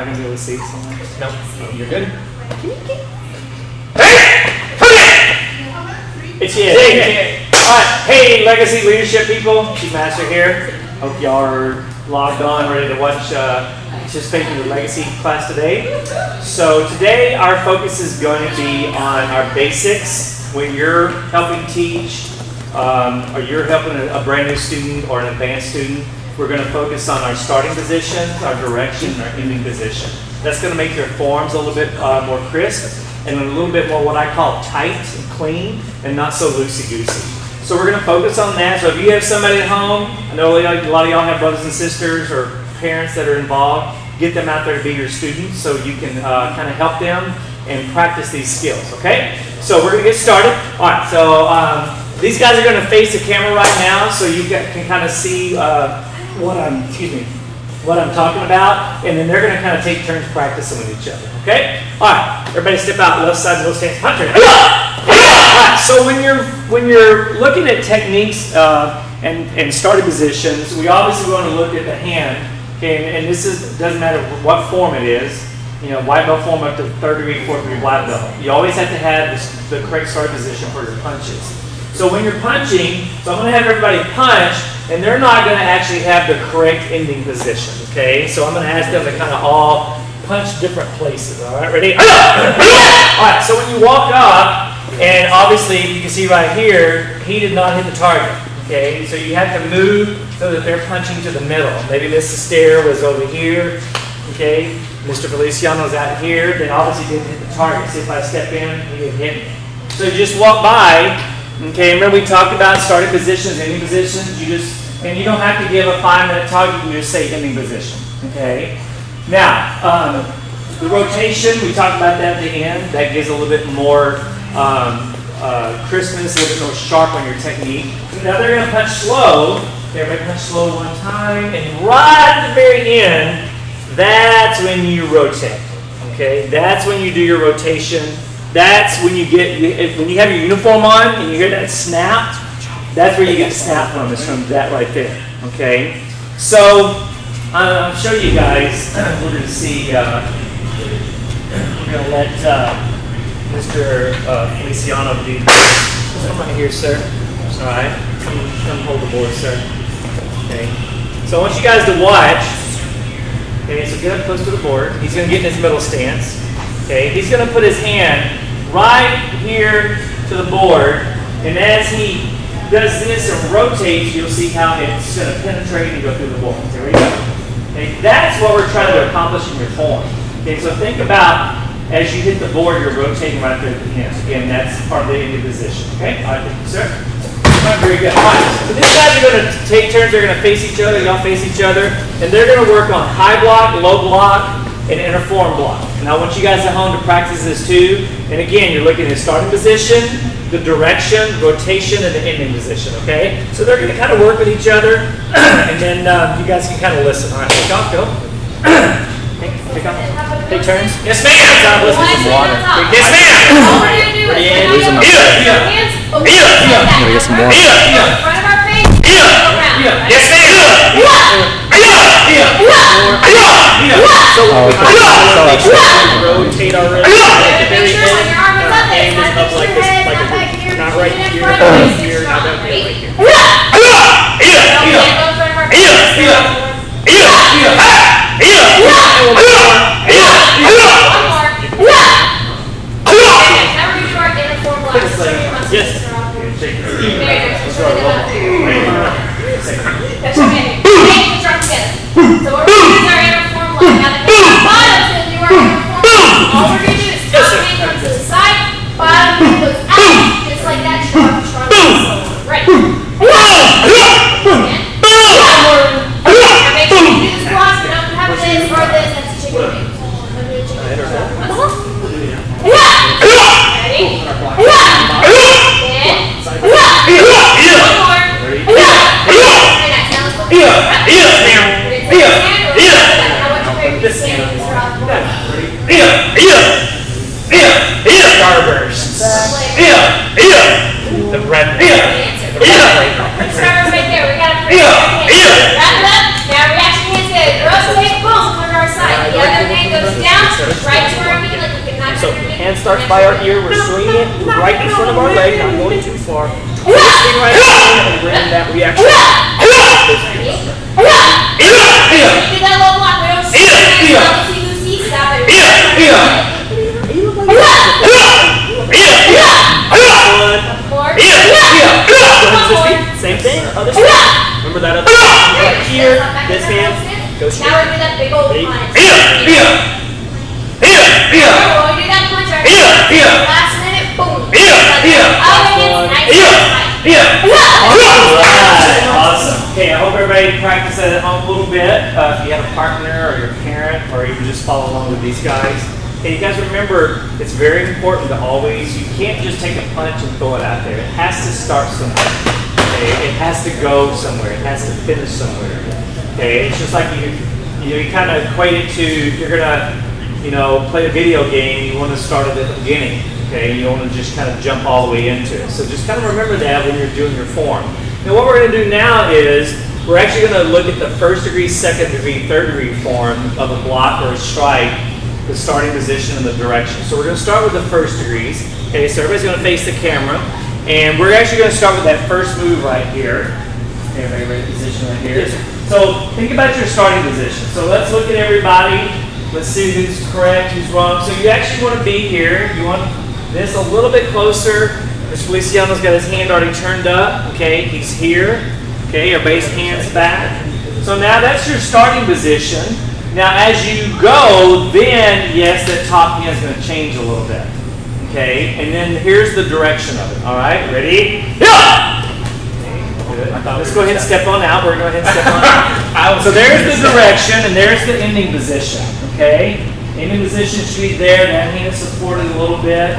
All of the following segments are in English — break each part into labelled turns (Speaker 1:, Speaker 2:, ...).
Speaker 1: not going to be able to see someone? No? Oh, you're good? It's you. Alright, hey Legacy Leadership people, Chief Master here. Hope y'all are logged on, ready to watch, participate in the Legacy class today. So today our focus is going to be on our basics. When you're helping teach, or you're helping a brand new student or an advanced student, we're going to focus on our starting position, our direction, and our ending position. That's going to make your forms a little bit more crisp and a little bit more what I call tight and clean and not so loosey-goosey. So we're going to focus on that. So if you have somebody at home, I know a lot of y'all have brothers and sisters or parents that are involved, get them out there to be your students so you can kind of help them and practice these skills, okay? So we're going to get started. All right, so these guys are going to face the camera right now so you can kind of see what I'm talking about, and then they're going to kind of take turns practicing with each other, okay? All right, everybody step out, left side, middle stance, punch. All right, so when you're looking at techniques and starting positions, we obviously want to look at the hand, okay? And this doesn't matter what form it is. You know, white belt form up to 3rd degree, 4th degree black belt. You always have to have the correct starting position for your punches. So when you're punching, so I'm going to have everybody punch, and they're not going to actually have the correct ending position, okay? So I'm going to ask them to kind of all punch different places, all right? Ready? All right, so when you walk up, and obviously you can see right here, he did not hit the target, okay? So you have to move so that they're punching to the middle. Maybe Mrs. Stair was over here, okay? Mr. Feliciano's out here, then obviously didn't hit the target. See if I step in, he didn't hit me. So you just walk by, okay? Remember we talked about starting positions, ending positions. And you don't have to give a 5-minute talk, you can just say ending position, okay? Now, the rotation, we talked about that at the end. That gives a little bit more crispness, a little bit more sharp on your technique. Now they're gonna punch slow. Everybody punch slow one time, and right at the very end, that's when you rotate, okay? That's when you do your rotation. That's when you have your uniform on and you hear that snap, that's where you get snap from, is from that right there, okay? So, I'll show you guys, we're going to see, we're going to let Mr. Feliciano do this. Come right here, sir. All right, come hold the board, sir. Okay. So I want you guys to watch. Okay, so get up close to the board. He's going to get in his middle stance. Okay, he's going to put his hand right here to the board, and as he does this and rotates, you'll see how it's going to penetrate and go through the board. There we go. Okay, that's what we're trying to accomplish in your form. Okay, so think about as you hit the board, you're rotating right there at the end. Again, that's part of the ending position. Okay, all right, thank you, sir. All right, very good. All right, so these guys are going to take turns. They're going to face each other. Y'all face each other, and they're going to work on high block, low block, and inner form block. And I want you guys at home to practice this too. And again, you're looking at starting position, the direction, rotation, and the ending position, okay? So they're going to kind of work with each other, and then you guys can kind of listen. All right, pick up, go. Pick up. Take turns. Yes, ma'am. Stop listening to water. Yes, ma'am.
Speaker 2: Losing my
Speaker 1: Yes,
Speaker 2: Gotta get some more.
Speaker 1: Yes, ma'am. So rotate already. At the very end, hand is up like this, like a, not right here, not right here, not down here, right here. Yes.
Speaker 3: That's okay. Hey, start together. So we're going to use our inner form line. Now the bottom is going to do our inner form line. All we're going to do is top hand comes to the side, bottom hand goes out, just like that. Sharp. Right. Again. And make sure you do this block. We don't have this or this. That's a chicken wing. Ready? One more.
Speaker 1: starts by our ear. We're swinging it right in front of our leg, not going too far. Swing right in and bring that reaction.
Speaker 3: Do that little block. We don't see Lucy. Stop it. More.
Speaker 1: Same thing. Other side. Remember that other side. Here, this hand. Go straight.
Speaker 3: Now we're gonna do that big old punch. We'll do that punch right here. Last minute, boom. Oh, it's nice.
Speaker 1: Awesome. Okay, I hope everybody practiced that at home a little bit. If you have a partner or your parent, or even just follow along with these guys. Hey, you guys remember, it's very important to always, you can't just take a punch and throw it out there. It has to start somewhere. Okay, it has to go somewhere. It has to finish somewhere. Okay, it's just like you kind of equate it to, if you're gonna, play a video game, you want to start it at the beginning. Okay, you don't want to just kind of jump all the way into it. So just kind of remember that when you're doing your form. Now what we're going to do now is, we're actually going to look at the first degree, second degree, third degree form of a block or a strike, the starting position and the direction. So we're going to start with the first degrees. Okay, so everybody's going to face the camera. And we're actually going to start with that first move right here. Okay, everybody position right here. So think about your starting position. So let's look at everybody. Let's see who's correct, who's wrong. So you actually want to be here. You want this a little bit closer. Mr. Feliciano's got his hand already turned up. Okay, he's here. Okay, everybody's hands back. So now that's your starting position. Now as you go, then yes, that top hand is going to change a little bit. Okay, and then here's the direction of it. All right, ready? Yeah! Okay, good. Let's go ahead and step on out. We're going to go ahead and step on out. So there's the direction, and there's the ending position. Okay, ending position should be there. That hand is supported a little bit.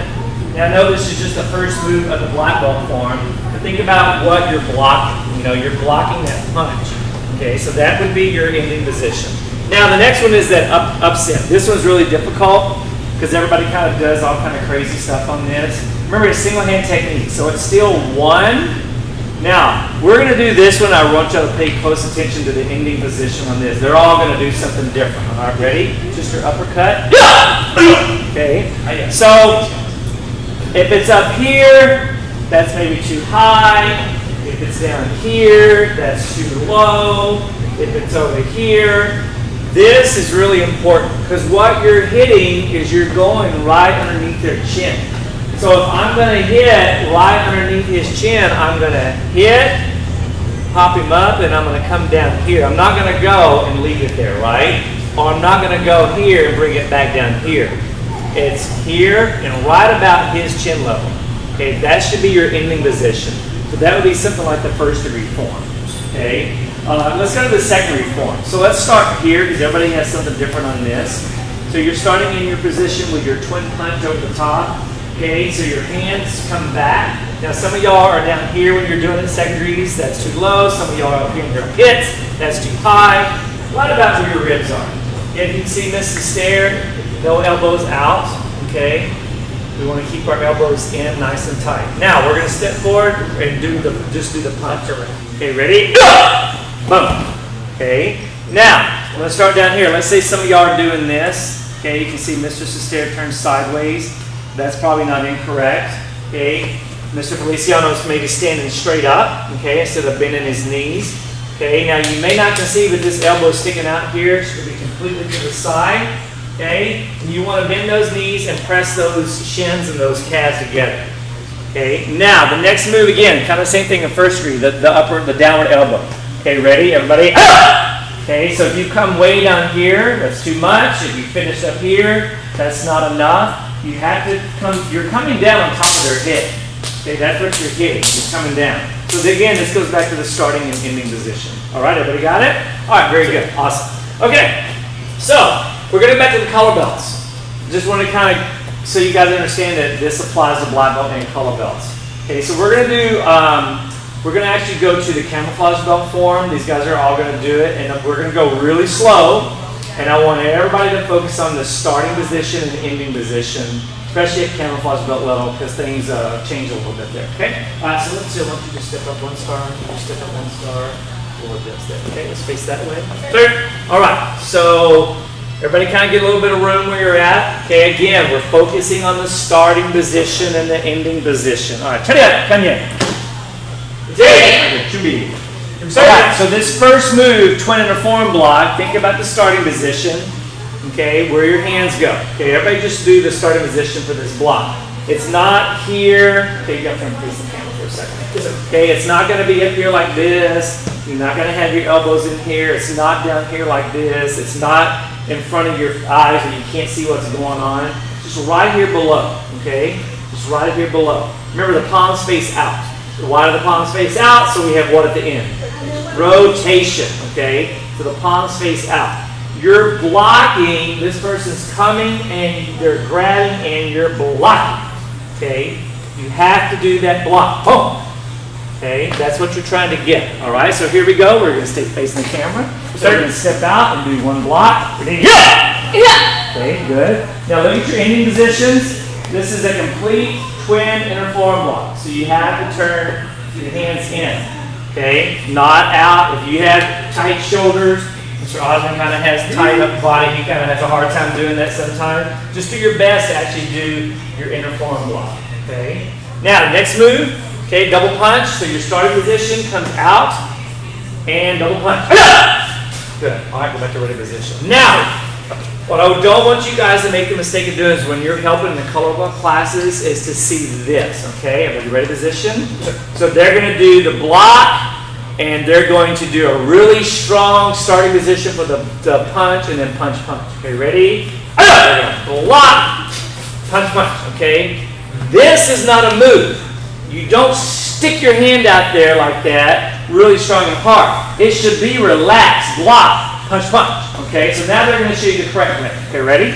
Speaker 1: Now I know this is just the first move of the black belt form, but think about what you're blocking. You're blocking that punch. Okay, so that would be your ending position. Now the next one is that upset. This one's really difficult because everybody kind of does all kind of crazy stuff on this. Remember, it's single hand technique, so it's still one. Now we're going to do this one. I want you to pay close attention to the ending position on this. They're all going to do something different. All right, ready? Just your uppercut. Okay, so if it's up here, that's maybe too high. If it's down here, that's too low. If it's over here, this is really important because what you're hitting is you're going right underneath their chin. So if I'm going to hit right underneath his chin, I'm going to hit, pop him up, and I'm going to come down here. I'm not going to go and leave it there, right? Or I'm not going to go here and bring it back down here. It's here and right about his chin level. Okay, that should be your ending position. So that would be something like the first degree form. Okay, let's go to the second degree form. So let's start here because everybody has something different on this. So you're starting in your position with your twin punch over the top. Okay, so your hands come back. Now some of y'all are down here when you're doing it second degrees. That's too low. Some of y'all are up here in your pits. That's too high. Right about where your ribs are. If you can see Mrs. Stair, no elbows out. Okay. We want to keep our elbows in nice and tight. Now we're going to step forward and just do the punch. Okay, ready? Boom. Okay. Now I'm going to start down here. Let's say some of y'all are doing this. Okay, you can see Mr. Sestair turns sideways. That's probably not incorrect. Okay. Mr. Feliciano's maybe standing straight up. Okay, instead of bending his knees. Okay. Now you may not can see, but this elbow sticking out here. It should be completely to the side. Okay, and you want to bend those knees and press those shins and those calves together. Okay, now the next move again, kind of same thing in first degree, the downward elbow. Okay, ready, everybody? Okay, so if you come way down here, that's too much. If you finish up here, that's not enough. You have to come, you're coming down on top of their head. Okay, that's what you're hitting, you're coming down. So again, this goes back to the starting and ending position. All right, everybody got it? All right, very good, awesome. Okay, so we're going to go back to the color belts. Just want to kind of, so you guys understand that this applies to black belt and color belts. Okay, so we're going to do, we're going to actually go to the camouflage belt form. These guys are all going to do it, and we're going to go really slow. And I want everybody to focus on the starting position and ending position, especially at camouflage belt level, because things change a little bit there. Okay, all right, so let's see. Why don't you just step up one star, step up one star, we'll adjust that. Okay, let's face that way. Third. All right, so Everybody kind of get a little bit of room where you're at. Okay, again, we're focusing on the starting position and the ending position. All right, come here. All right, so this first move, twin inner form block, think about the starting position, okay, where your hands go. Okay, everybody just do the starting position for this block. It's not here. Okay, you got to face the camera for a second. Okay, it's not going to be up here like this. You're not going to have your elbows in here. It's not down here like this. It's not in front of your eyes where you can't see what's going on. Just right here below, okay? Just right here below. Remember, the palms face out. Why do the palms face out? So we have what at the end? Rotation, okay? So the palms face out. You're blocking, this person's coming and they're grabbing and you're blocking, okay? You have to do that block. Boom. Okay, that's what you're trying to get. All right, so here we go. We're going to stay facing the camera. So we're going to step out and do one block. Yeah! Okay, good. Now look at your ending positions. This is a complete twin inner form block. So you have to turn your hands in. Okay, not out. If you have tight shoulders, Mr. Osborne kind of has tight up body. He kind of has a hard time doing that sometimes. Just do your best to actually do your inner form block. Okay. Now the next move. Okay, double punch. So your starting position comes out and double punch. Good. All right, go back to ready position. Now, what I don't want you guys to make the mistake of doing is when you're helping in the color block classes is to see this. Okay, everybody ready position? So they're going to do the block and they're going to do a really strong starting position for the punch and then punch, punch. Okay, ready? Block, punch, punch. Okay, this is not a move. You don't stick your hand out there like that, really strong and hard. It should be relaxed, block, punch, punch. Okay, so now they're going to show you the correct way. Okay, ready?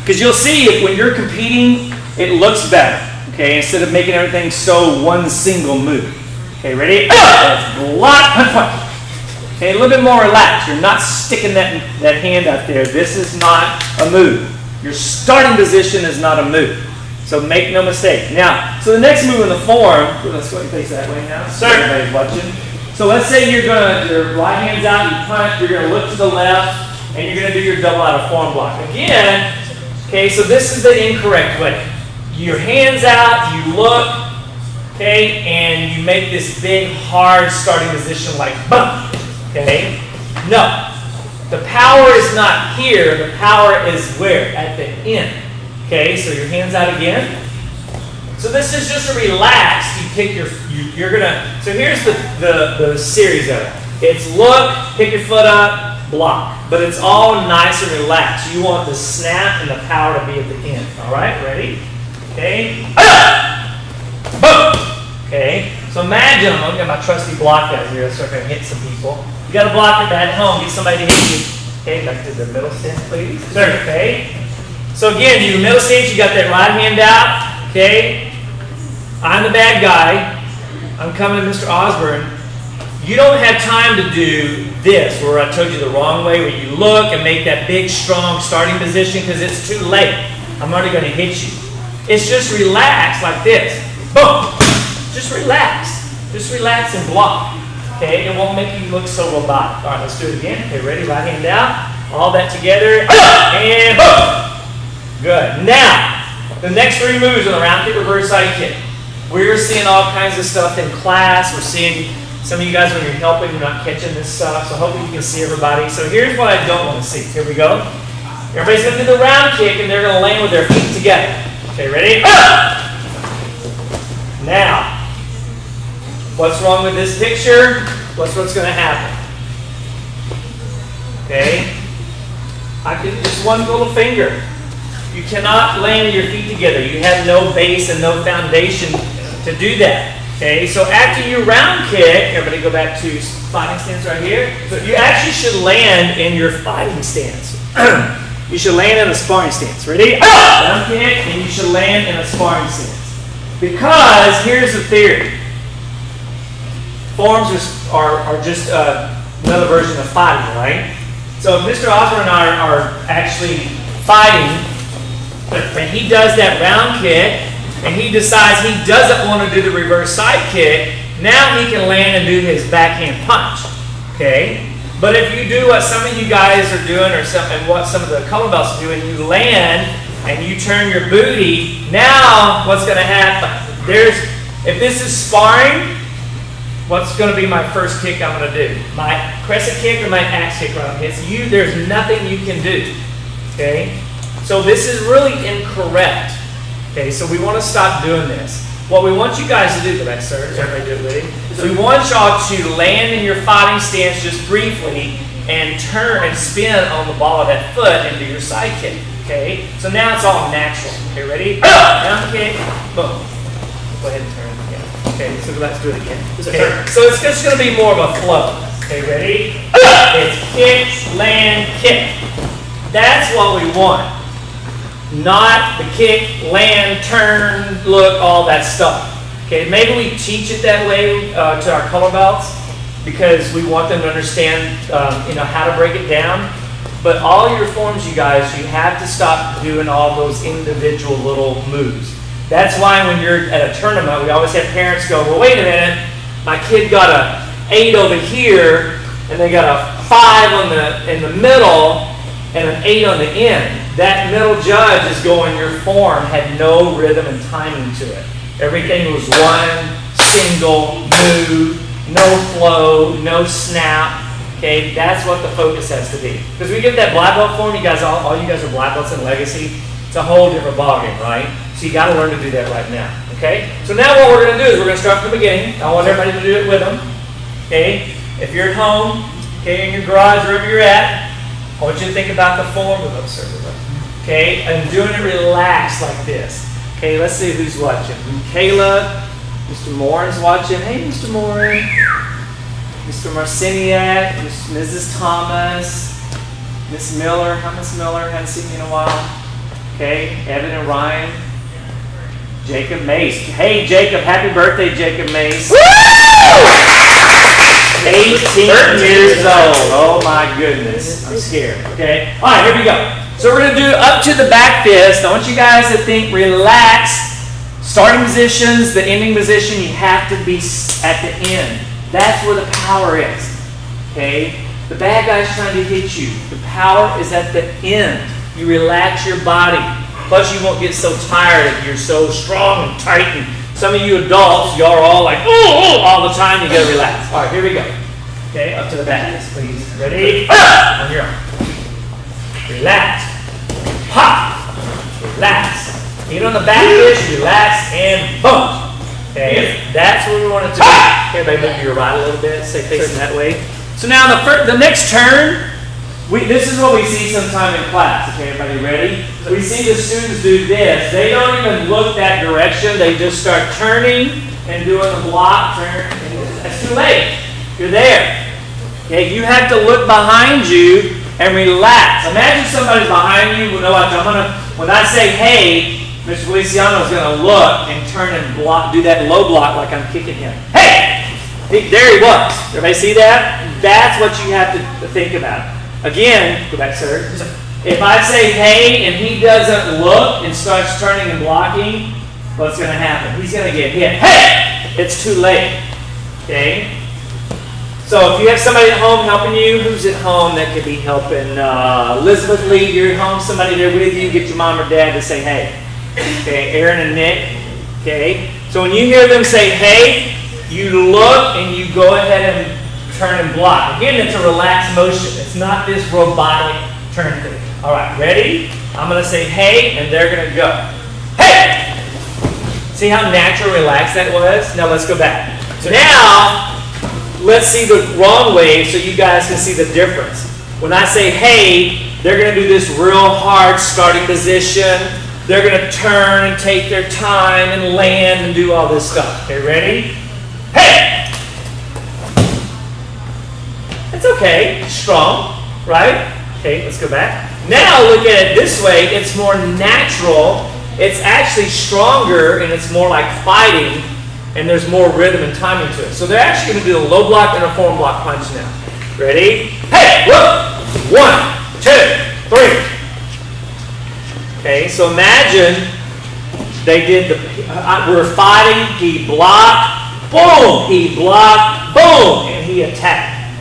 Speaker 1: Because you'll see if when you're competing, it looks better. Okay, instead of making everything so one single move. Okay, ready? Block, punch, punch. Okay, a little bit more relaxed. You're not sticking that hand out there. This is not a move. Your starting position is not a move. So make no mistake. Now, so the next move in the form, let's go and face that way now. Sir. Everybody's watching. So let's say your right hand's out, you punch, you're going to look to the left, and you're going to do your double out of form block. Again, okay, so this is the incorrect way. Your hand's out, you look, okay, and you make this big, hard starting position like boom, okay? No. The power is not here. The power is where? At the end. Okay, so your hands out again. So this is just a relaxed. You pick you're gonna. So here's the series of it. It's look, pick your foot up, block. But it's all nice and relaxed. You want the snap and the power to be at the end. All right, ready? Okay. Boom. Okay. So imagine I'm looking at my trusty block out here. So I'm gonna hit some people. You got a blocker at home. Get somebody to hit you. Okay, back to the middle stance, please. Sir. Okay. So again, you middle stance, you got that right hand out, okay? I'm the bad guy. I'm coming to Mr. Osborne. You don't have time to do this, where I told you the wrong way, where you look and make that big, strong starting position, because it's too late. I'm already going to hit you. It's just relax like this. Boom. Just relax. Just relax and block. Okay? It won't make you look so robotic. All right, let's do it again. Okay, ready? Right hand out. All that together. And boom. Good. Now, the next three moves are the round kick, reverse side kick. We're seeing all kinds of stuff in class. We're seeing some of you guys when you're helping, you're not catching this stuff. So hopefully you can see everybody. So here's what I don't want to see. Here we go. Everybody's going to do the round kick, and they're going to land with their feet together. Okay, ready? Now, what's wrong with this picture? What's going to happen? Okay? I can just one little finger. You cannot land your feet together. You have no base and no foundation to do that. Okay, so after you round kick, everybody go back to fighting stance right here. So you actually should land in your fighting stance. You should land in a sparring stance. Ready? Round kick, and you should land in a sparring stance. Because here's the theory. Forms are just another version of fighting, right? So if Mr. Osborne and I are actually fighting, but when he does that round kick, and he decides he doesn't want to do the reverse side kick, now he can land and do his backhand punch. Okay? But if you do what some of you guys are doing, and what some of the color belts do, and you land and you turn your booty, now what's going to happen? If this is sparring, what's going to be my first kick I'm going to do? My crescent kick or my axe kick right? There's nothing you can do. Okay? So this is really incorrect. Okay, so we want to stop doing this. What we want you guys to do, go back, sir. Does everybody do it with you? So we want y'all to land in your fighting stance just briefly and turn and spin on the ball of that foot into your side kick. Okay? So now it's all natural. Okay, ready? Down kick. Boom. Go ahead and turn again. Okay, so let's do it again. Okay, so it's just going to be more of a flow. Okay, ready? It's kick, land, kick. That's what we want. Not the kick, land, turn, look, all that stuff. Okay, maybe we teach it that way to our color belts because we want them to understand, how to break it down. But all your forms, you guys, you have to stop doing all those individual little moves. That's why when you're at a tournament, we always have parents go, well, wait a minute, my kid got a 8 over here, and they got a 5 in the middle, and an 8 on the end. That middle judge is going, your form had no rhythm and timing to it. Everything was one single move, no flow, no snap. Okay, that's what the focus has to be. Because we get that black belt form, you guys, all you guys are black belts in Legacy. It's a whole different ballgame, right? So you got to learn to do that right now. Okay. So now what we're going to do is we're going to start from the beginning. I want everybody to do it with them. Okay. If you're at home, okay, in your garage, wherever you're at, I want you to think about the form of them, sir. Okay, and doing it relaxed like this. Okay, let's see who's watching. Caleb, Mr. Morin's watching. Hey, Mr. Morin. Mr. Marciniak, Mrs. Thomas, Miss Miller. Hi, Miss Miller. Haven't seen you in a while. Okay, Evan and Ryan. Jacob Mace. Hey, Jacob. Happy birthday, Jacob Mace. Woo! 18 years old. Oh, my goodness. I'm scared. Okay. All right, here we go. So we're going to do up to the back fist. I want you guys to think relaxed. Starting positions, the ending position, you have to be at the end. That's where the power is. Okay? The bad guy's trying to hit you. The power is at the end. You relax your body. Plus, you won't get so tired if you're so strong and tight. And some of you adults, y'all are all like, oh, all the time. You got to relax. All right, here we go. Okay, up to the back fist, please. Ready? On your own. Relax. Pop. Relax. Get on the back fist, relax, and boom. Okay, that's where we want it to be. Okay, everybody move to your right a little bit, stay facing that way. So now the next turn, this is what we see sometime in class. Okay, everybody ready? We see the students do this. They don't even look that direction. They just start turning and doing the block turn. That's too late. You're there. Okay, you have to look behind you and relax. Imagine somebody's behind you. No, when I say hey, Mr. Feliciano is going to look and turn and block, do that low block like I'm kicking him. Hey! There he was. Everybody see that? That's what you have to think about. Again, go back, sir. If I say hey and he doesn't look and starts turning and blocking, what's going to happen? He's going to get hit. Hey! It's too late. Okay? So if you have somebody at home helping you, who's at home that could be helping? Elizabeth Lee, you're at home, somebody there with you, get your mom or dad to say hey. Okay, Aaron and Nick. Okay, so when you hear them say hey, you look and you go ahead and turn and block. Again, it's a relaxed motion. It's not this robotic turn thing. All right, ready? I'm going to say hey, and they're going to go. Hey! See how natural, relaxed that was? Now let's go back. So now, let's see the wrong way so you guys can see the difference. When I say hey, they're going to do this real hard starting position. They're going to turn and take their time and land and do all this stuff. Okay, ready? Hey! It's okay. It's strong, right? Okay, let's go back. Now look at it this way. It's more natural. It's actually stronger and it's more like fighting and there's more rhythm and timing to it. So they're actually going to do a low block and a form block punch now. Ready? Hey! Look! 1, 2, 3. Okay, so imagine they did we're fighting, he blocked, boom, he blocked, boom, and he attacked.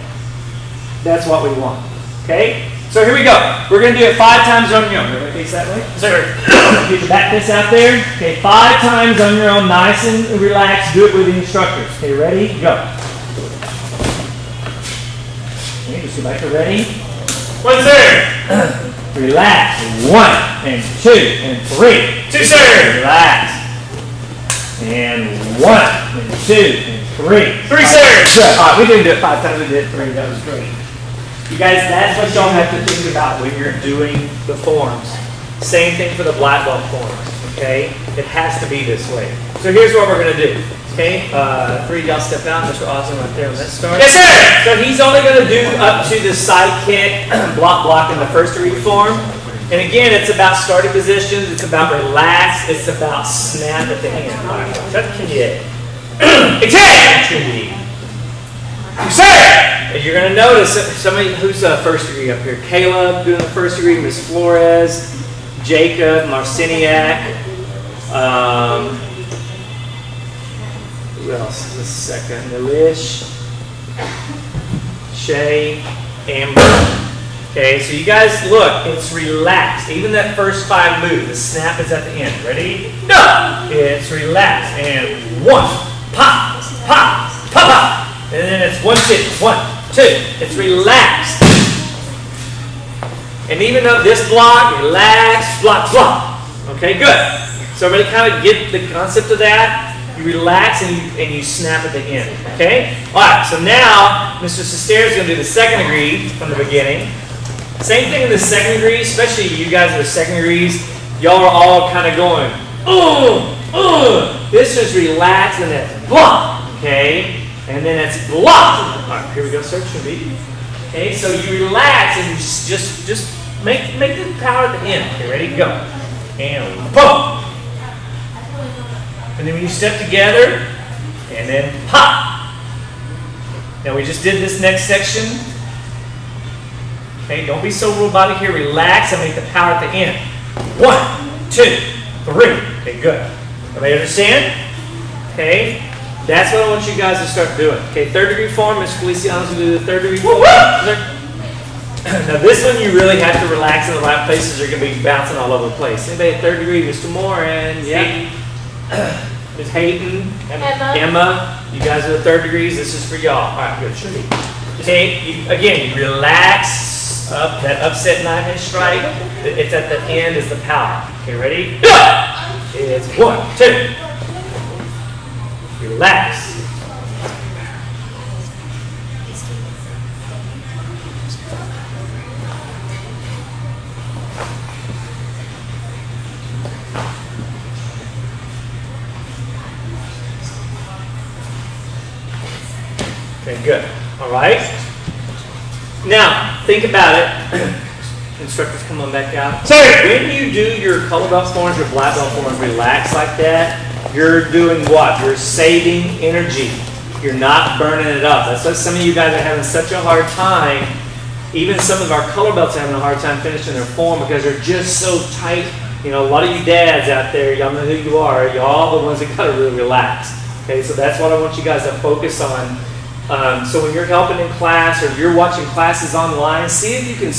Speaker 1: That's what we want. Okay? So here we go. We're going to do it 5 times on your own. Everybody face that way? Sir. Get your back fist out there. Okay, 5 times on your own. Nice and relaxed. Do it with the instructors. Okay, ready? Go. Okay, just go back to ready.
Speaker 4: 1, sir.
Speaker 1: Relax. 1 and 2 and 3.
Speaker 4: 2, sir.
Speaker 1: Relax. And 1 and 2 and 3.
Speaker 4: 3, sir.
Speaker 1: Good. All right, we didn't do it 5 times. We did it 3. That was great. You guys, that's what y'all have to think about when you're doing the forms. Same thing for the black belt forms, okay? It has to be this way. So here's what we're going to do, okay? 3 of y'all step out. Mr. Austin right there. Let's start.
Speaker 4: Yes, sir.
Speaker 1: So he's only going to do up to the side kick, block in the first degree form. And again, it's about starting positions. It's about relax. It's about snap at the end. All right, shut the kid.
Speaker 4: Attack. Sir.
Speaker 1: You're going to notice somebody who's first degree up here. Caleb doing the first degree, Miss Flores, Jacob, Marciniak. Who else? Just a second. Milish, Shay, Amber. Okay, so you guys look, it's relaxed. Even that first 5 moves, the snap is at the end. Ready? Go! It's relaxed. And 1, pop, pop, pop, pop. And then it's 1, 2, 1, 2. It's relaxed. And even though this block, relax, block, block. Okay, good. So everybody kind of get the concept of that. You relax and you snap at the end. Okay? All right, so now Mr. Sester is going to do the second degree from the beginning. Same thing in the second degree, especially you guys that are second degrees. Y'all are all kind of going, This is relaxed and then block. Okay? And then it's block. All right, here we go. Start your beat. Okay, so you relax and you just make the power at the end. Okay, ready? Go. And boom. And then when you step together, and then pop. Now we just did this next section. Okay, don't be so robotic here. Relax and make the power at the end. 1, 2, 3. Okay, good. Everybody understand? Okay. That's what I want you guys to start doing. Okay, third degree form. Ms. Feliciano's going to do the third degree form. Now this one you really have to relax in the right places. You're going to be bouncing all over the place. Anybody at third degree? Mr. Moran. Yeah. Ms. Hayden. Emma. You guys are the third degrees. This is for y'all. All right, good. Should be. Okay, again, you relax up. That upset 9-inch strike. It's at the end is the power. Okay, ready? It's 1, 2. Relax. Okay, good. All right. Now, think about it. Instructors, come on back out.
Speaker 4: Sir.
Speaker 1: When you do your color belt forms or black belt forms, relax like that. You're doing what? You're saving energy. You're not burning it up. That's why some of you guys are having such a hard time. Even some of our color belts are having a hard time finishing their form because they're just so tight. You know, a lot of you dads out there, y'all know who you are. Y'all the ones that gotta really relax. Okay, so that's what I want you guys to focus on. So when you're helping in class or you're watching classes online, see if you can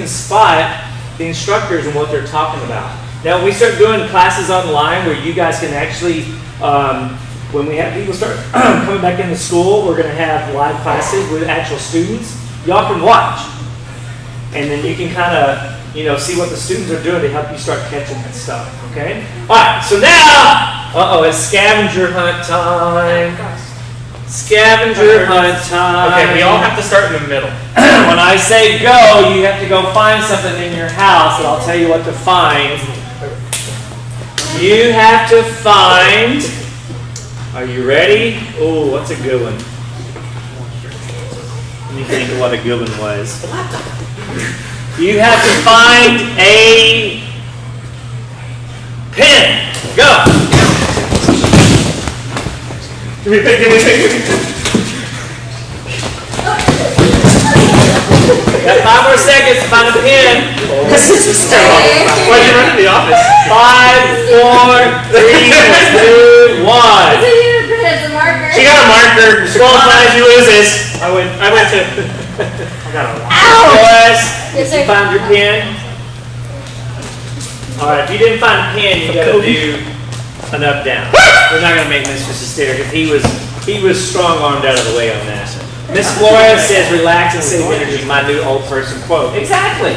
Speaker 1: spot the instructors and what they're talking about. Now, when we start doing classes online where you guys can actually, when we have people start coming back into school, we're going to have live classes with actual students. Y'all can watch. And then you can kind of, see what the students are doing to help you start catching that stuff, okay? All right, so now, it's scavenger hunt time. Scavenger hunt time.
Speaker 4: Okay, we all have to start in the middle.
Speaker 1: When I say go, you have to go find something in your house, and I'll tell you what to find. You have to find, are you ready? Oh, what's a good one? Let me think of what a good one was. You have to find a pen. Go. Got 5 more seconds to find a pen.
Speaker 4: Why'd you run to the office?
Speaker 1: 5, 4, 3, 2, 1.
Speaker 3: It's a marker.
Speaker 4: She got a marker. marker.
Speaker 1: Qualifies, you lose this.
Speaker 4: I went to. I got a lot.
Speaker 1: Boys,
Speaker 3: Yes,
Speaker 1: did
Speaker 3: sir.
Speaker 1: you find your pen? All right, if you didn't find a pen, you gotta do an up down. We're not gonna make Mr. hysterical. He was strong armed out of the way on that. Miss Flores says, "Relax and save energy." My new old person quote. Exactly.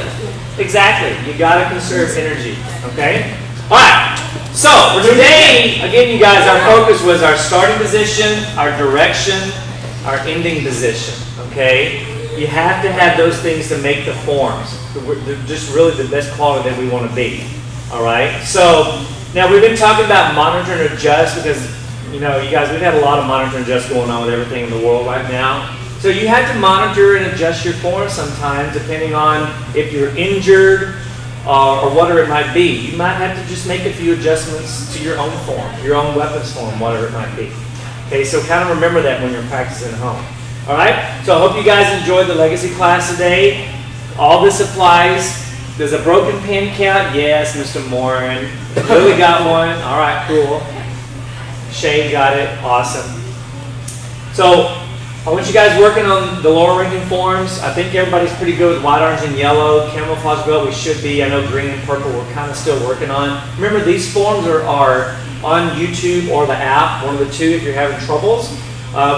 Speaker 1: Exactly. You gotta conserve energy. Okay. All right. So for today, again, you guys, our focus was our starting position, our direction, our ending position. Okay. You have to have those things to make the forms. They're just really the best quality that we want to be. All right. So now we've been talking about monitor and adjust because, you know, you guys, we've had a lot of monitor and adjust going on with everything in the world right now. So you have to monitor and adjust your form sometimes depending on if you're injured or whatever it might be. You might have to just make a few adjustments to your own form, your own weapons form, whatever it might be. Okay, so kind of remember that when you're practicing at home. All right, so I hope you guys enjoyed the legacy class today. All this applies. Does a broken pen count? Yes, Mr. Morin. Lily got one. All right, cool. Shane got it. Awesome. So I want you guys working on the lower ranking forms. I think everybody's pretty good with white, orange, and yellow. Camouflage belt, we should be. I know green and purple we're kind of still working on. Remember, these forms are on YouTube or the app, one of the two if you're having troubles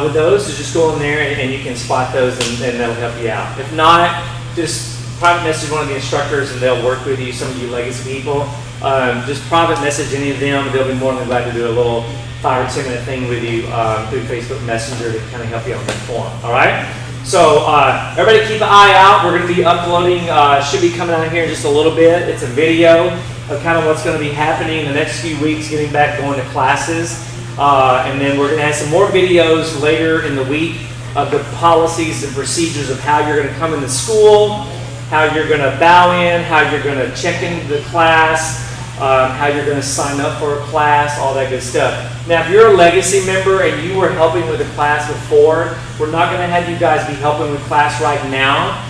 Speaker 1: with those. So just go in there and you can spot those and that'll help you out. If not, just private message one of the instructors and they'll work with you, some of you legacy people. Just private message any of them. They'll be more than glad to do a little 5 or 10 minute thing with you through Facebook Messenger to kind of help you on that form. All right? So everybody keep an eye out. We're going to be uploading, should be coming out here in just a little bit. It's a video of kind of what's going to be happening in the next few weeks, getting back going to classes. And then we're going to have some more videos later in the week of the policies and procedures of how you're going to come into school, how you're going to bow in, how you're going to check into the class, how you're going to sign up for a class, all that good stuff. Now, if you're a legacy member and you were helping with a class before, we're not going to have you guys be helping with class right now.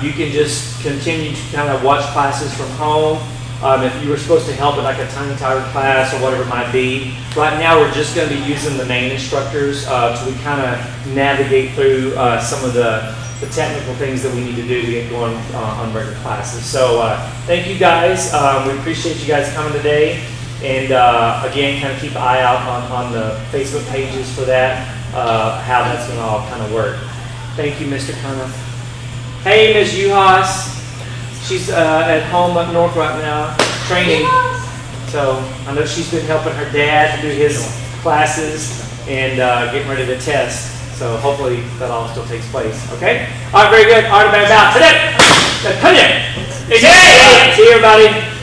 Speaker 1: You can just continue to kind of watch classes from home. If you were supposed to help with like a Tiny Tiger class or whatever it might be. Right now, we're just going to be using the main instructors so we kind of navigate through some of the technical things that we need to do to get going on regular classes. So thank you guys. We appreciate you guys coming today. And again, kind of keep an eye out on the Facebook pages for that, how that's going to all kind of work. Thank you, Mr. Cunningham. Hey, Ms. Uhas. She's at home up north right now, training. So I know she's been helping her dad do his classes and getting ready to test. So hopefully that all still takes place. Okay? All right, very good. All right, about today. See you, everybody.